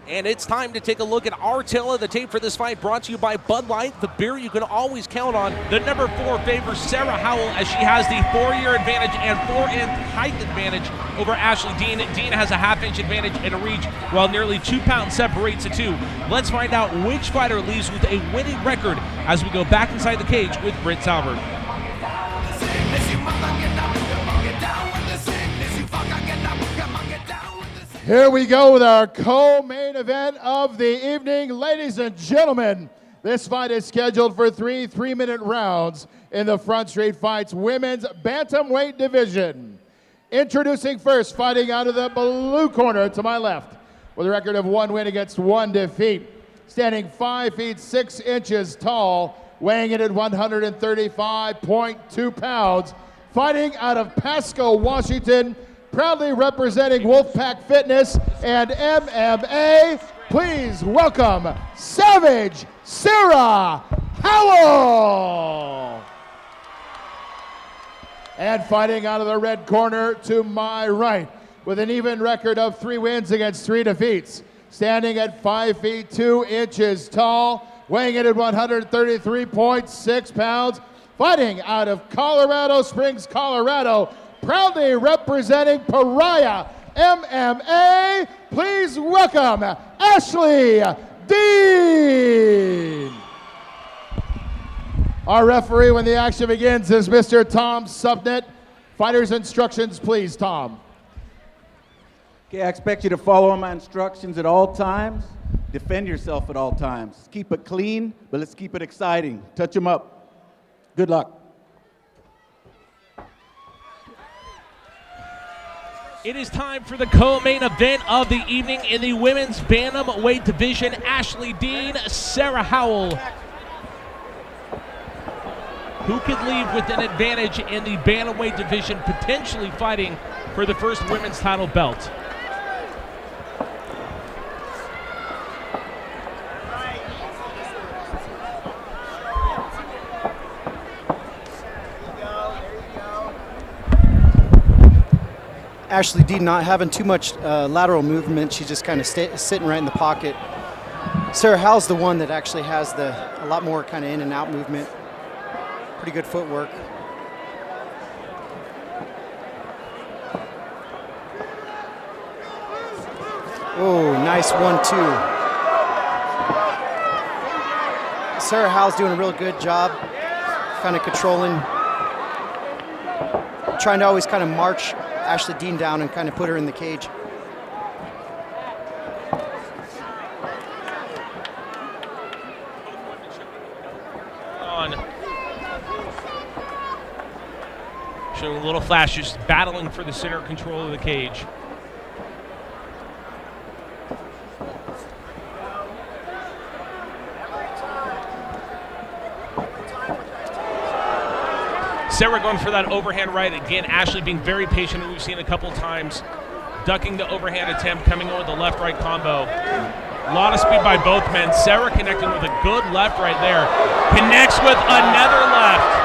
And it's time to take a look at our tail of the tape for this fight, brought to you by Bud Light, the beer you can always count on. The number 4 favors Sarah Howell as she has the 4-year advantage and 4-inch height advantage over Ashley Deen. Deen has a half-inch advantage and a reach, while nearly 2 pounds separates the two. Let's find out which fighter leaves with a winning record as we go back inside the cage with Britt Salvert. Here we go with our co-main event of the evening. Ladies and gentlemen, this fight is scheduled for 3 3-minute rounds in the Front Street Fights women's bantamweight division. Introducing first, fighting out of the blue corner to my left, with a record of 1 win against 1 defeat. Standing 5 feet 6 inches tall, weighing in at 135.2 pounds. Fighting out of Pasco, Washington, proudly representing Wolfpack Fitness and MMA, please welcome Savage Sarah Howell. And fighting out of the red corner to my right, with an even record of 3 wins against 3 defeats, standing at 5 feet 2 inches tall, weighing in at 133.6 pounds, fighting out of Colorado Springs, Colorado, proudly representing Pariah MMA, please welcome Ashley Deen. Our referee when the action begins is Mr. Tom Subnet. Fighters' instructions, please, Tom. Okay, I expect you to follow my instructions at all times. Defend yourself at all times. Keep it clean, but let's keep it exciting. Touch them up. Good luck. It is time for the co-main event of the evening in the women's bantamweight division. Ashley Deen, Sarah Howell. Who could leave with an advantage in the bantamweight division, potentially fighting for the first women's title belt? Ashley Deen not having too much lateral movement. She's just kind of sitting right in the pocket. Sarah Howell's the one that actually has a lot more kind of in and out movement. Pretty good footwork. Oh, nice 1-2. Sarah Howell's doing a real good job kind of controlling, trying to always kind of march Ashley Deen down and kind of put her in the cage. Showing a little flash, just battling for the center control of the cage. Sarah going for that overhand right. Again, Ashley being very patient, we've seen a couple times. Ducking the overhand attempt, coming in with the left-right combo. A lot of speed by both men. Sarah connecting with a good left right there. Connects with another left.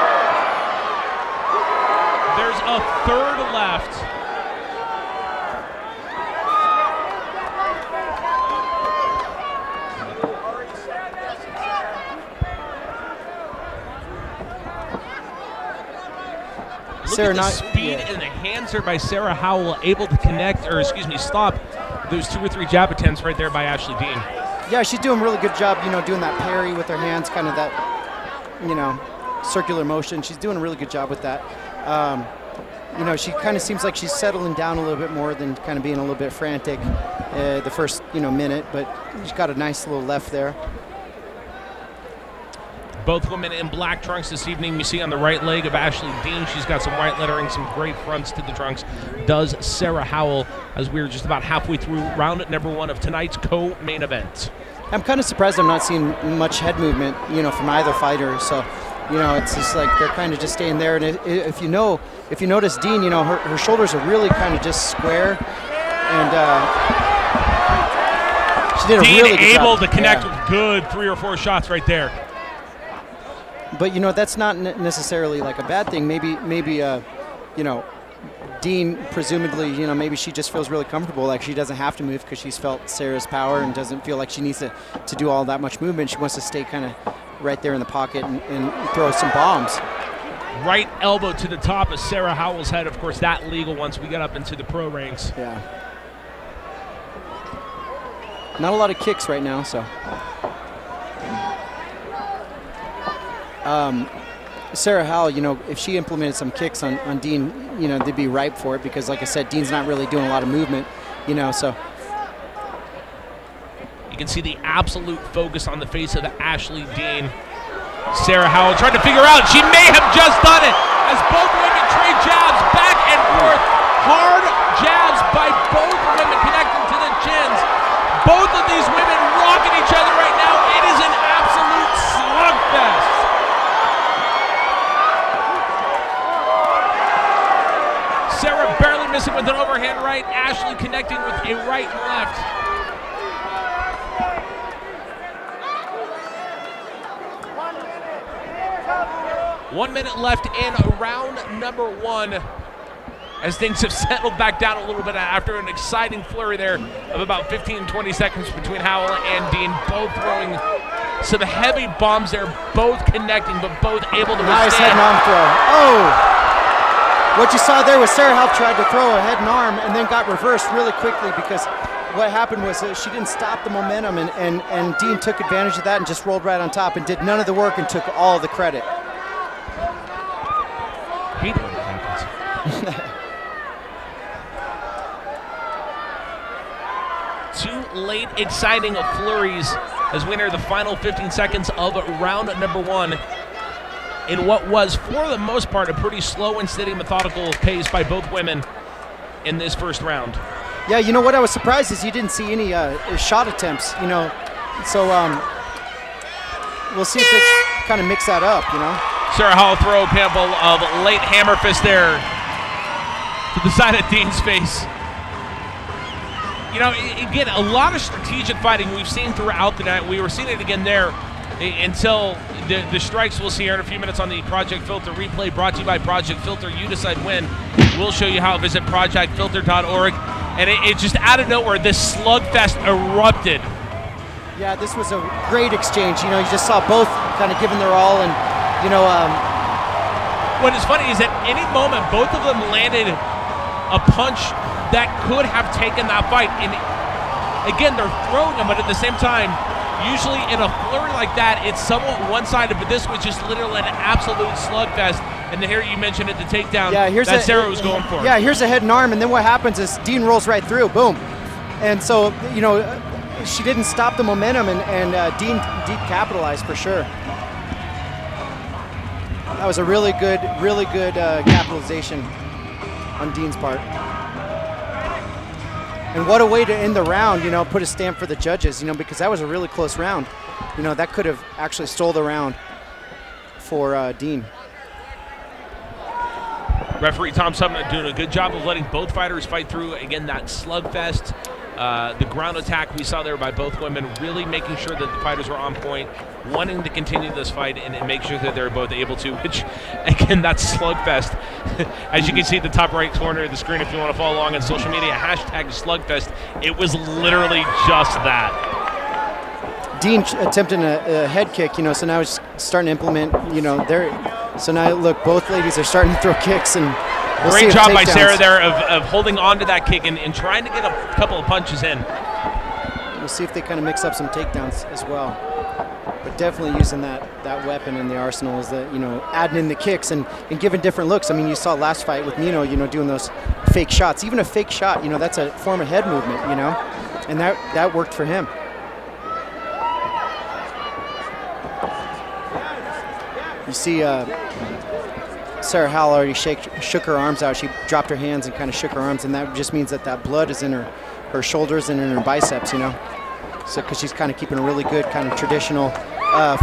There's a third left. Look at the speed in the hands there by Sarah Howell, able to connect, or stop those 2 or 3 jab attempts right there by Ashley Deen. Yeah, she's doing a really good job, doing that parry with her hands, kind of that, circular motion. She's doing a really good job with that. She kind of seems like she's settling down a little bit more than kind of being a little bit frantic the first, minute, but she's got a nice little left there. Both women in black trunks this evening. You see on the right leg of Ashley Deen, she's got some white lettering, some great fronts to the trunks. Does Sarah Howell, as we're just about halfway through round number 1 of tonight's co-main event. I'm kind of surprised I'm not seeing much head movement, from either fighter. So, it's just like they're kind of just staying there. And if you notice Deen, her shoulders are really kind of just square, and she did a Deen really good able job. to connect with good 3 or 4 shots right there. But that's not necessarily like a bad thing. Maybe Deen, presumably, maybe she just feels really comfortable, like she doesn't have to move because she's felt Sarah's power and doesn't feel like she needs to do all that much movement. She wants to stay kind of right there in the pocket and throw some bombs. Right elbow to the top of Sarah Howell's head. Of course, that legal once we get up into the pro ranks. Yeah. Not a lot of kicks right now, so. Sarah Howell, if she implemented some kicks on Deen, they'd be ripe for it because, like I said, Deen's not really doing a lot of movement, so. You can see the absolute focus on the face of Ashley Deen. Sarah Howell trying to figure out, she may have just done it as both women trade jabs back and forth. Hard jabs by both women connecting to the chins. Both of these women rocking each other right now. It is an absolute slugfest. Sarah barely missing with an overhand right. Ashley connecting with a right and left. One minute left in round number one as things have settled back down a little bit after an exciting flurry there of about 15-20 seconds between Howell and Deen, both throwing some heavy bombs there, both connecting, but both able to nice withstand. Head and arm throw. Oh! What you saw there was Sarah Howell tried to throw a head and arm and then got reversed really quickly because what happened was she didn't stop the momentum and Deen took advantage of that and just rolled right on top and did none of the work and took all of the credit. Hate it when it happens. Two late exciting flurries as we enter the final 15 seconds of round number one in what was, for the most part, a pretty slow and steady methodical pace by both women in this first round. Yeah, what I was surprised is you didn't see any shot attempts, so we'll see if they kind of mix that up, Sarah Howell throw example of late hammer fist there to the side of Deen's face. Again, a lot of strategic fighting we've seen throughout the night. We were seeing it again there until the strikes we'll see here in a few minutes on the Project Filter replay brought to you by Project Filter. You decide when. We'll show you how. Visit projectfilter.org. And it just out of nowhere, this slugfest erupted. Yeah, this was a great exchange. You just saw both kind of giving their all and, What is funny is at any moment, both of them landed a punch that could have taken that fight. And again, they're throwing them, but at the same time, usually in a flurry like that, it's somewhat one-sided, but this was just literally an absolute slugfest. And then here you mentioned it, the takedown that Sarah was going for. Yeah, here's a head and arm, and then what happens is Deen rolls right through, boom. And so, she didn't stop the momentum, and Deen capitalized for sure. That was a really good capitalization on Deen's part. And what a way to end the round, put a stamp for the judges, because that was a really close round. That could have actually stole the round for Deen. Referee Tom Sumner doing a good job of letting both fighters fight through, again, that slugfest. The ground attack we saw there by both women, really making sure that the fighters were on point, wanting to continue this fight and make sure that they're both able to, which, again, that's slugfest. As you can see at the top right corner of the screen, if you want to follow along on social media, #slugfest. It was literally just that. Deen attempting a head kick, so now he's starting to implement, so now look, both ladies are starting to throw kicks and we'll great job by Sarah there of holding on to that kick and trying to get a couple of punches in. We'll see if they kind of mix up some takedowns as well. But definitely using that weapon in the arsenal is that, adding in the kicks and giving different looks. I mean, you saw last fight with Nino, doing those fake shots. Even a fake shot, that's a form of head movement, and that worked for him. You see Sarah Howell already shook her arms out. She dropped her hands and kind of shook her arms, and that just means that blood is in her shoulders and in her biceps, So because she's kind of keeping a really good kind of traditional,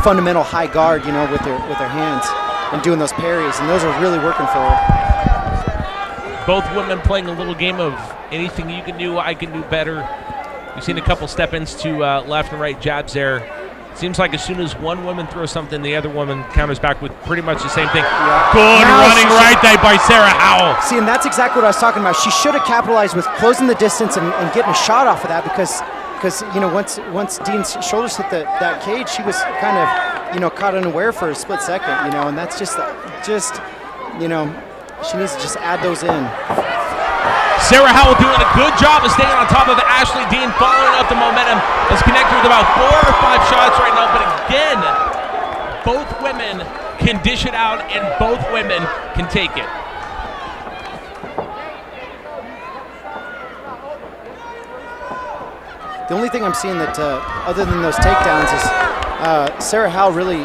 fundamental high guard, with her hands and doing those parries, and those are really working for her. Both women playing a little game of anything you can do, I can do better. We've seen a couple step-ins to left and right jabs there. Seems like as soon as one woman throws something, the other woman counters back with pretty much the same thing. Yeah. Good Now running right there by Sarah Howell. See, and that's exactly what I was talking about. She should have capitalized with closing the distance and getting a shot off of that because you know, once Dean's shoulders hit that cage, she was kind of, you know, caught unaware for a split second, you know, and that's just you know, she needs to just add those in. Sarah Howell doing a good job of staying on top of Ashley Deen, following up the momentum. Is connected with about 4 or 5 shots right now, but again, both women can dish it out and both women can take it. The only thing I'm seeing that, other than those takedowns, is Sarah Howell really,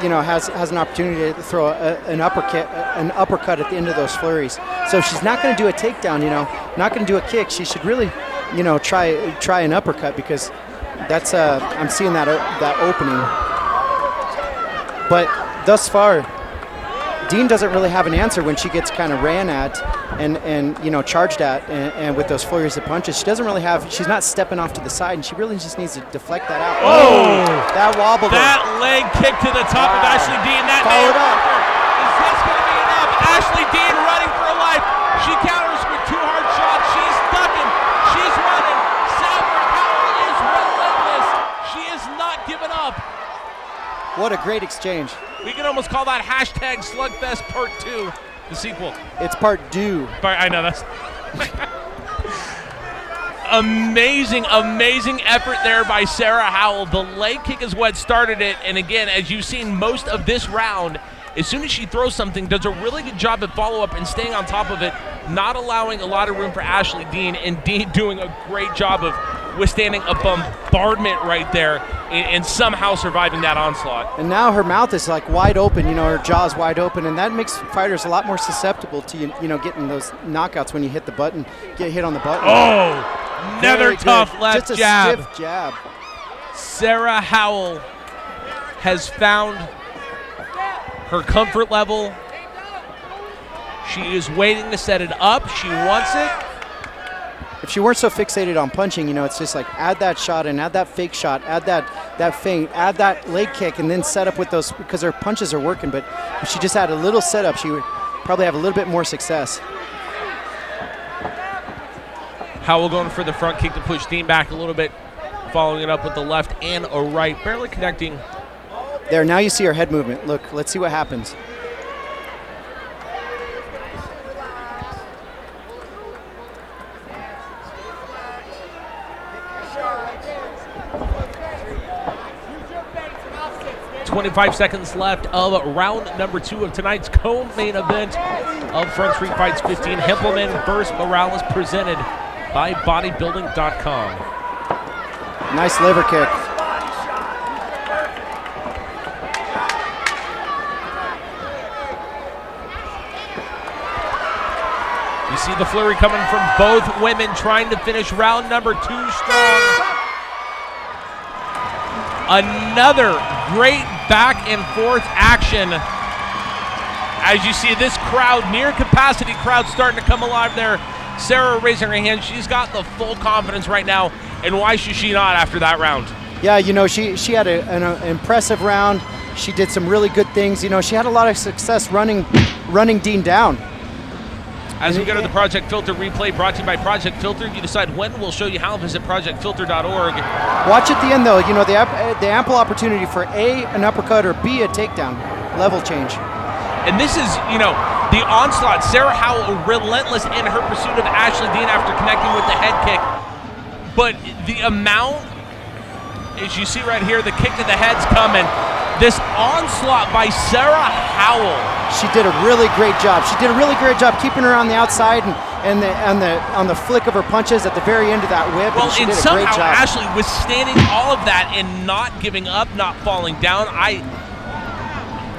you know, has an opportunity to throw an uppercut at the end of those flurries. So if she's not going to do a takedown, you know, not going to do a kick, she should really, you know, try an uppercut because that's I'm seeing that opening. But thus far, Deen doesn't really have an answer when she gets kind of ran at and you know, charged at and with those flurries of punches. She doesn't really have, she's not stepping off to the side, and she really just needs to deflect that out. Oh! That wobbled her. That leg kick to the top of Ashley Deen. That Followed up. Is this going to be enough? Ashley Deen running for her life. She counters with 2 hard shots. She's ducking. She's running. Sarah Howell is relentless. She is not giving up. What a great exchange. We can almost call that hashtag Slugfest Part 2, the sequel. It's part due. I know that's amazing effort there by Sarah Howell. The leg kick is what started it, and again, as you've seen most of this round, as soon as she throws something, does a really good job at follow-up and staying on top of it, not allowing a lot of room for Ashley Deen, and Deen doing a great job of withstanding a bombardment right there and somehow surviving that onslaught. And now her mouth is like wide open, you know, her jaw's wide open, and that makes fighters a lot more susceptible to, you know, getting those knockouts when you hit the button, get hit on the button. Oh, another tough left Just a jab. stiff jab. Sarah Howell has found her comfort level. She is waiting to set it up. She wants it. If she weren't so fixated on punching, you know, it's just like add that shot and add that fake shot, add that feint, add that leg kick, and then set up with those, because her punches are working. But if she just had a little setup, she would probably have a little bit more success. Howell going for the front kick to push Deen back a little bit, following it up with the left and a right, barely connecting. There, now you see her head movement. Look, let's see what happens. .25 seconds left of round number 2 of tonight's co-main event of Front Street Fights 15. Hempelman versus Morales, presented by bodybuilding.com. Nice liver kick. You see the flurry coming from both women, trying to finish round number 2 strong. Another great back and forth action. As you see this crowd, near capacity crowd, starting to come alive there. Sarah raising her hand. She's got the full confidence right now, and why should she not after that round? Yeah, you know, she had an impressive round. She did some really good things. You know, she had a lot of success running Deen down. As we go to the Project Filter replay, brought to you by Project Filter. You decide when, we'll show you how. Visit projectfilter.org. Watch at the end, though. You know, the ample opportunity for A, an uppercut, or B, a takedown. Level change. And this is, you know, the onslaught. Sarah Howell relentless in her pursuit of Ashley Deen after connecting with the head kick. But the amount, as you see right here, the kick to the head's coming. This onslaught by Sarah Howell. She did a really great job. She did a really great job keeping her on the outside and on the flick of her punches at the very end of that whip. Well, and she and did a great somehow job. Ashley withstanding all of that and not giving up, not falling down. I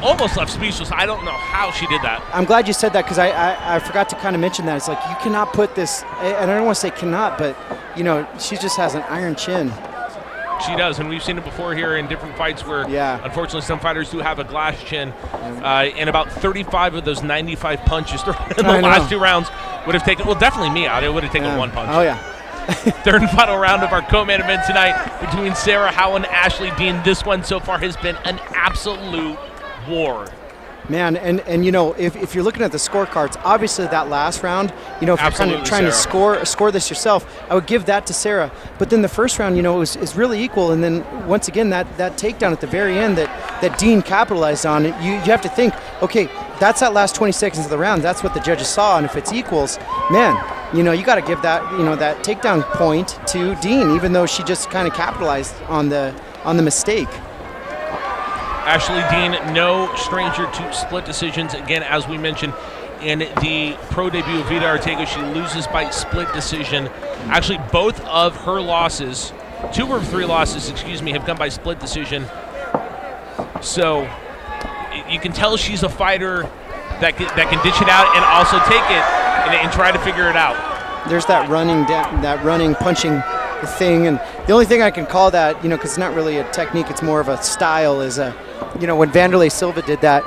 almost left speechless. I don't know how she did that. I'm glad you said that, because I forgot to kind of mention that. It's like, you cannot put this, and I don't want to say cannot, but, you know, she just has an iron chin. She does, and we've seen it before here in different fights where, unfortunately, some fighters do have a glass chin. And about 35 of those 95 punches in the last 2 rounds would have taken, well, definitely me out. It would have taken 1 punch. Oh, yeah. Third and final round of our co-main event tonight between Sarah Howell and Ashley Deen. This one so far has been an absolute war. Man, and you know, if you're looking at the scorecards, obviously that last round, you know, if Absolutely, you're kind of trying to score this yourself, I would give that to Sarah. But then the first round, you know, is really equal. And then once again, that takedown at the very end that Deen capitalized on, you have to think, okay, that's that last 20 seconds of the round. That's what the judges saw. And if it's equals, man, you know, you got to give that, you know, that takedown point to Deen, even though she just kind of capitalized on the mistake. Ashley Deen, no stranger to split decisions. Again, as we mentioned, in the pro debut of Vida Ortega, she loses by split decision. Actually, both of her losses, 2 of her 3 losses, have come by split decision. So you can tell she's a fighter that can dish it out and also take it and try to figure it out. There's that running, punching thing, and the only thing I can call that, you know, because it's not really a technique, it's more of a style, is you know, when Vanderlei Silva did that,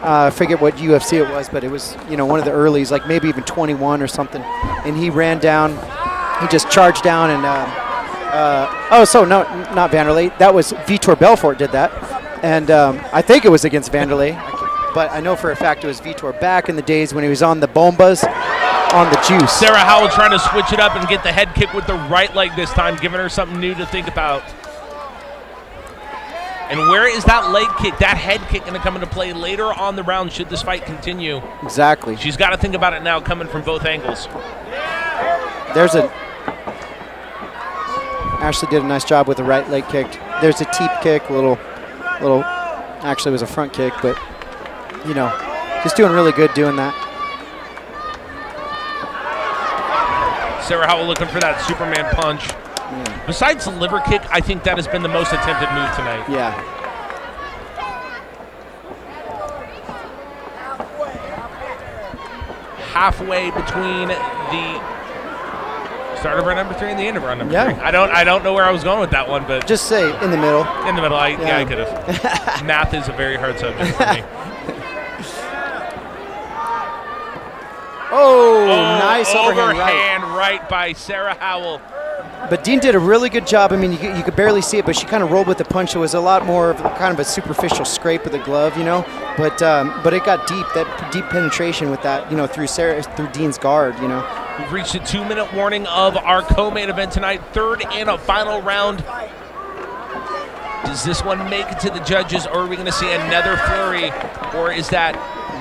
I forget what UFC it was, but it was, you know, one of the earlies, like maybe even 21 or something, and he ran down, he just charged down, and no, not Vanderlei, that was Vitor Belfort did that, and I think it was against Vanderlei, but I know for a fact it was Vitor back in the days when he was on the bombas, on the juice. Sarah Howell trying to switch it up and get the head kick with the right leg this time, giving her something new to think about. And where is that leg kick, that head kick going to come into play later on the round should this fight continue? Exactly. She's got to think about it now, coming from both angles. Ashley did a nice job with the right leg kick. There's a teep kick, little, actually it was a front kick, but, you know, just doing really good doing that. Sarah Howell looking for that Superman punch. Yeah. Besides the liver kick, I think that has been the most attempted move tonight. Yeah. Halfway between the start of round number 3 and the end of round number 3. I don't know where I was going with that one, but just say in the middle. In the middle. I could have. Math is a very hard subject for me. Oh, nice overhand right by Sarah Howell. But Deen did a really good job. I mean, you could barely see it, but she kind of rolled with the punch. It was a lot more of kind of a superficial scrape of the glove, you know. But it got deep, that deep penetration with that, you know, through Deen's guard, you know. We've reached the 2-minute warning of our co-main event tonight, third and a final round. Does this one make it to the judges, or are we going to see another flurry, or is that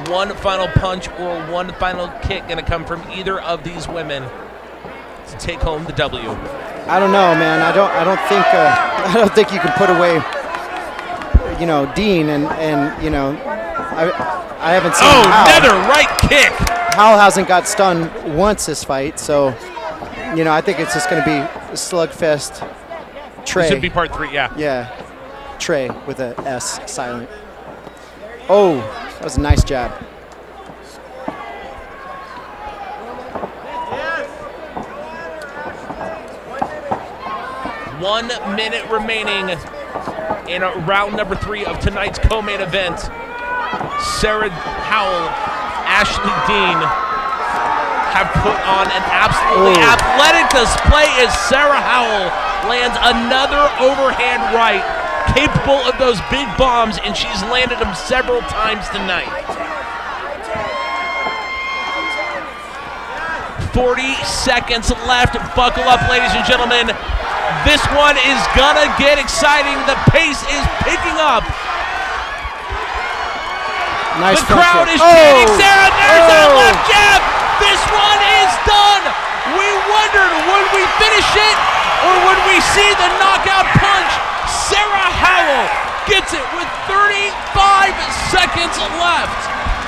one final punch or one final kick going to come from either of these women to take home the W? I don't know, man. I don't think you can put away, you know, Deen and you know, I haven't seen. Oh, Howell. another right kick. Howell hasn't got stunned once this fight, so you know, I think it's just going to be a slugfest. Trey. This should be part 3, yeah. Yeah, Trey with a S silent. Oh, that was a nice jab. Yes. 1 minute remaining in round number 3 of tonight's co-main event. Sarah Howell, Ashley Deen have put on an absolutely athletic display as Sarah Howell lands another overhand right, capable of those big bombs, and she's landed them several times tonight. 40 seconds left. Buckle up, ladies and gentlemen. This one is gonna get exciting. The pace is picking up. Nice. The crowd is chanting, Sarah, there's that left jab. This one is done. We wondered, would we finish it or would we see the knockout punch? Sarah Howell gets it with 35 seconds left.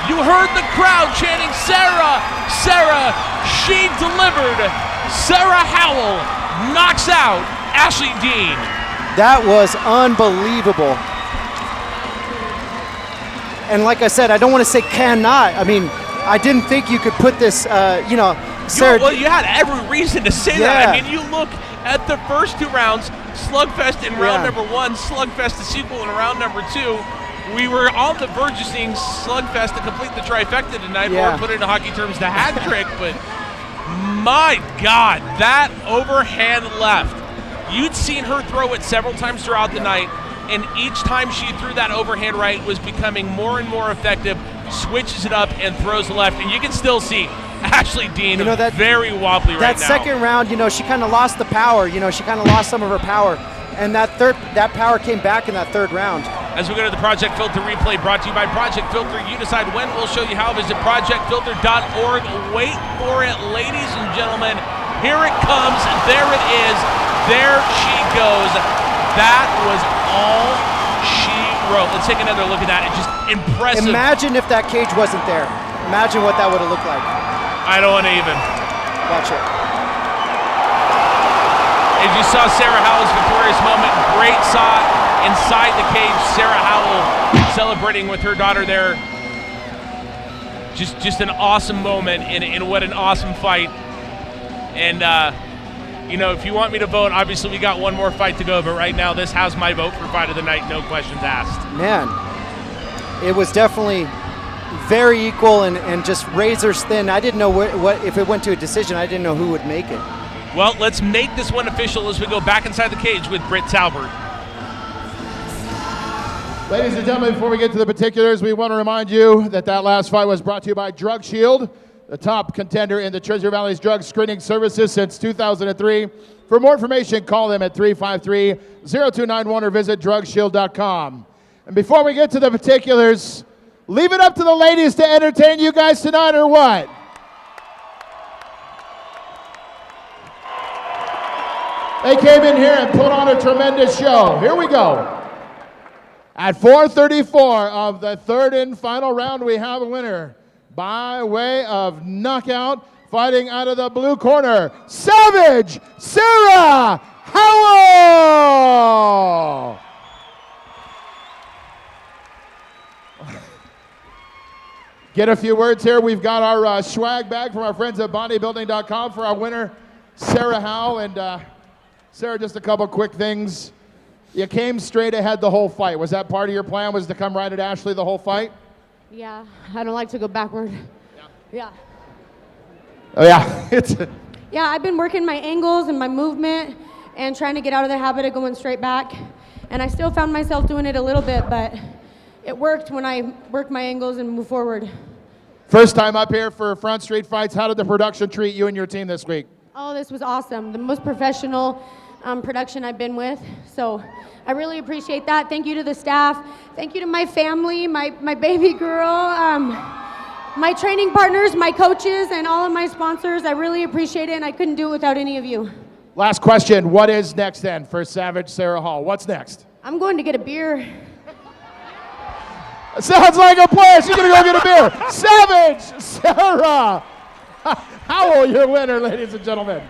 You heard the crowd chanting, Sarah, Sarah, she delivered. Sarah Howell knocks out Ashley Deen. That was unbelievable. And like I said, I don't want to say cannot. I mean, I didn't think you could put this, you know, Sarah. Well, you had every reason to say that. I mean, you look at the first 2 rounds, slugfest in round number 1, slugfest the sequel in round number 2. We were on the verge of seeing slugfest to complete the trifecta tonight, or put it in hockey terms, the hat trick, but My God, that overhand left. You'd seen her throw it several times throughout the night, and each time she threw that overhand right was becoming more and more effective, switches it up and throws the left, and you can still see Ashley Deen very wobbly right now. That second round, she kind of lost the power. She kind of lost some of her power, and that power came back in that third round. As we go to the Project Filter replay, brought to you by Project Filter. You decide when, we'll show you how. Visit projectfilter.org. Wait for it, ladies and gentlemen. Here it comes. There it is. There she goes. That was all she wrote. Let's take another look at that. It's just impressive. Imagine if that cage wasn't there. Imagine what that would have looked like. I don't want to even. Watch it. As you saw Sarah Howell's victorious moment, great shot inside the cage. Sarah Howell celebrating with her daughter there. Just an awesome moment, and what an awesome fight. And if you want me to vote, obviously we got one more fight to go, but right now this has my vote for fight of the night, no questions asked. Man, it was definitely very equal and just razors thin. I didn't know what if it went to a decision. I didn't know who would make it. Well, let's make this one official as we go back inside the cage with Britt Talbert. Ladies and gentlemen, before we get to the particulars, we want to remind you that last fight was brought to you by Drug Shield, the top contender in the Treasure Valley's drug screening services since 2003. For more information, call them at 353-0291 or visit drugshield.com. And before we get to the particulars, leave it up to the ladies to entertain you guys tonight, or what? They came in here and put on a tremendous show. Here we go. At 4:34 of the third and final round, we have a winner by way of knockout, fighting out of the blue corner, Savage Sarah Howell. Get a few words here. We've got our swag bag from our friends at bodybuilding.com for our winner, Sarah Howell. And Sarah, just a couple quick things. You came straight ahead the whole fight. Was that part of your plan, was to come right at Ashley the whole fight? Yeah, I don't like to go backward. Yeah. Oh, yeah. Yeah, I've been working my angles and my movement and trying to get out of the habit of going straight back. And I still found myself doing it a little bit, but it worked when I worked my angles and moved forward. First time up here for Front Street Fights. How did the production treat you and your team this week? Oh, this was awesome. The most professional production I've been with. So I really appreciate that. Thank you to the staff. Thank you to my family, my baby girl, my training partners, my coaches, and all of my sponsors. I really appreciate it, and I couldn't do it without any of you. Last question. What is next then for Savage Sarah Hall? What's next? I'm going to get a beer. Sounds like a plan. She's going to go get a beer. Savage Sarah Howell, your winner, ladies and gentlemen.